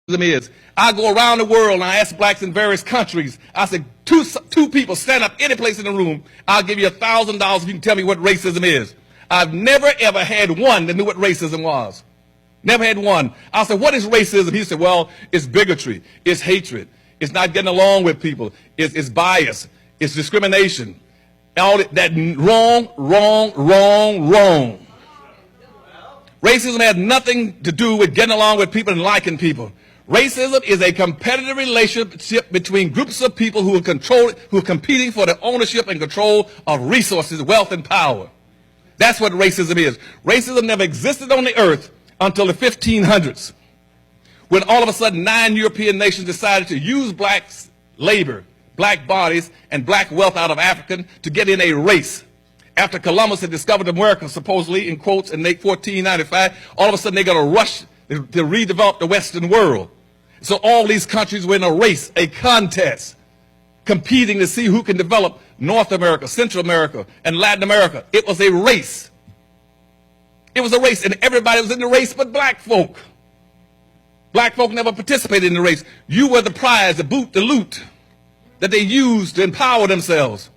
is. I go around the world and I ask blacks in various countries. I say, two people stand up any place in the room. I'll give you $1,000 if you can tell me what racism is. I've never ever had one that knew what racism was. Never had one. I said, what is racism? He said, well, it's bigotry. It's hatred. It's not getting along with people. It's bias. It's discrimination. All that wrong. Racism has nothing to do with getting along with people and liking people. Racism is a competitive relationship between groups of people who are competing for the ownership and control of resources, wealth, and power. That's what racism is. Racism never existed on the earth until the 1500s, when all of a sudden 9 European nations decided to use black labor, black bodies, and black wealth out of Africa to get in a race. After Columbus had discovered America, supposedly, in quotes, in 1495, all of a sudden they got a rush to redevelop the Western world. So all these countries were in a race, a contest, competing to see who can develop North America, Central America, and Latin America. It was a race. It was a race, and everybody was in the race but black folk. Black folk never participated in the race. You were the prize, the boot, the loot that they used to empower themselves.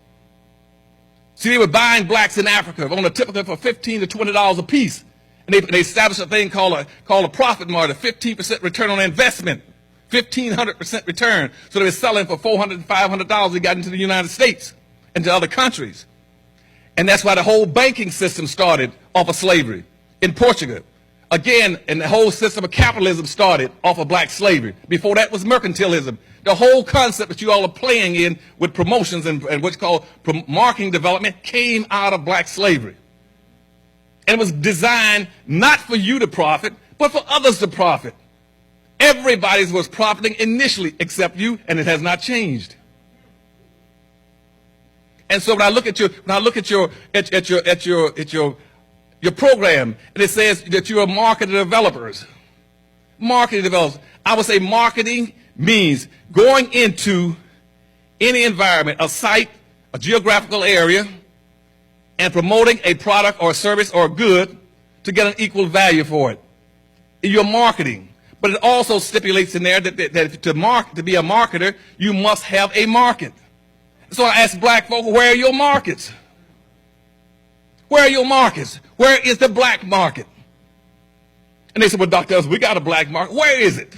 See, they were buying blacks in Africa on a typical for $15 to $20 a piece. And they established a thing called a profit margin, 15% return on investment, 1,500% return. So they were selling for $400 and $500. They got into the United States and to other countries. And that's why the whole banking system started off of slavery in Portugal. Again, and the whole system of capitalism started off of black slavery. Before that was mercantilism. The whole concept that you all are playing in with promotions and what's called marketing development came out of black slavery. And it was designed not for you to profit, but for others to profit. Everybody was profiting initially except you, and it has not changed. And so when I look at your program, and it says that you are marketing developers. Marketing developers. I would say marketing means going into any environment, a site, a geographical area, and promoting a product or a service or a good to get an equal value for it. You're marketing. But it also stipulates in there that to be a marketer, you must have a market. So I ask black folk, where are your markets? Where are your markets? Where is the black market? And they said, well, Dr. Ellis, we got a black market. Where is it?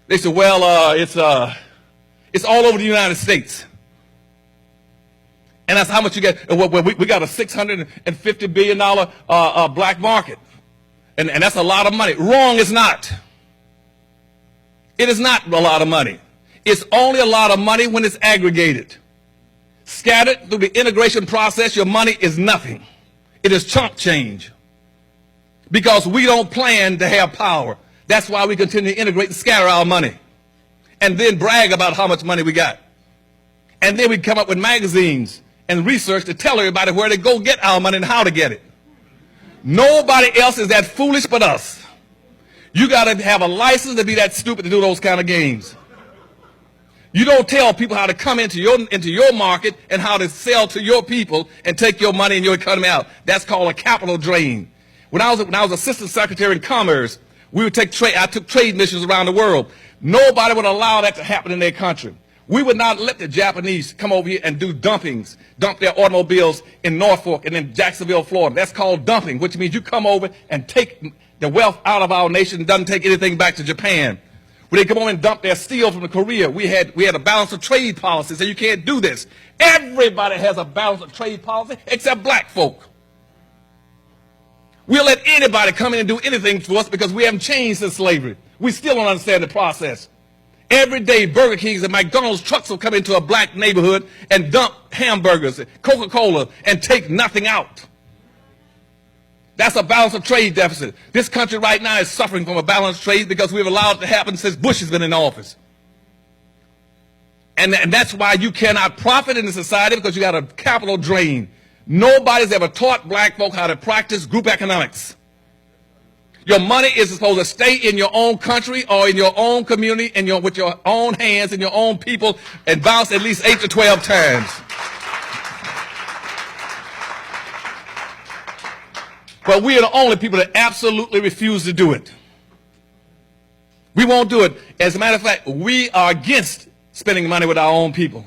They said, well, it's all over the United States. And that's how much you get. We got a $650 billion black market. And that's a lot of money. Wrong, it's not. It is not a lot of money. It's only a lot of money when it's aggregated. Scattered through the integration process, your money is nothing. It is chump change. Because we don't plan to have power. That's why we continue to integrate and scatter our money. And then brag about how much money we got. And then we come up with magazines and research to tell everybody where to go get our money and how to get it. Nobody else is that foolish but us. You got to have a license to be that stupid to do those kind of games. You don't tell people how to come into your market and how to sell to your people and take your money and your economy out. That's called a capital drain. When I was assistant secretary in commerce, I took trade missions around the world. Nobody would allow that to happen in their country. We would not let the Japanese come over here and do dumpings, dump their automobiles in Norfolk and in Jacksonville, Florida. That's called dumping, which means you come over and take the wealth out of our nation and doesn't take anything back to Japan. When they come over and dump their steel from Korea, we had a balance of trade policy, so you can't do this. Everybody has a balance of trade policy except black folk. We'll let anybody come in and do anything to us because we haven't changed since slavery. We still don't understand the process. Every day, Burger Kings and McDonald's trucks will come into a black neighborhood and dump hamburgers, Coca-Cola, and take nothing out. That's a balance of trade deficit. This country right now is suffering from a balanced trade because we've allowed it to happen since Bush has been in office. And that's why you cannot profit in the society, because you got a capital drain. Nobody's ever taught black folk how to practice group economics. Your money is supposed to stay in your own country or in your own community and with your own hands and your own people and bounce at least 8 to 12 times. But we are the only people that absolutely refuse to do it. We won't do it. As a matter of fact, we are against spending money with our own people.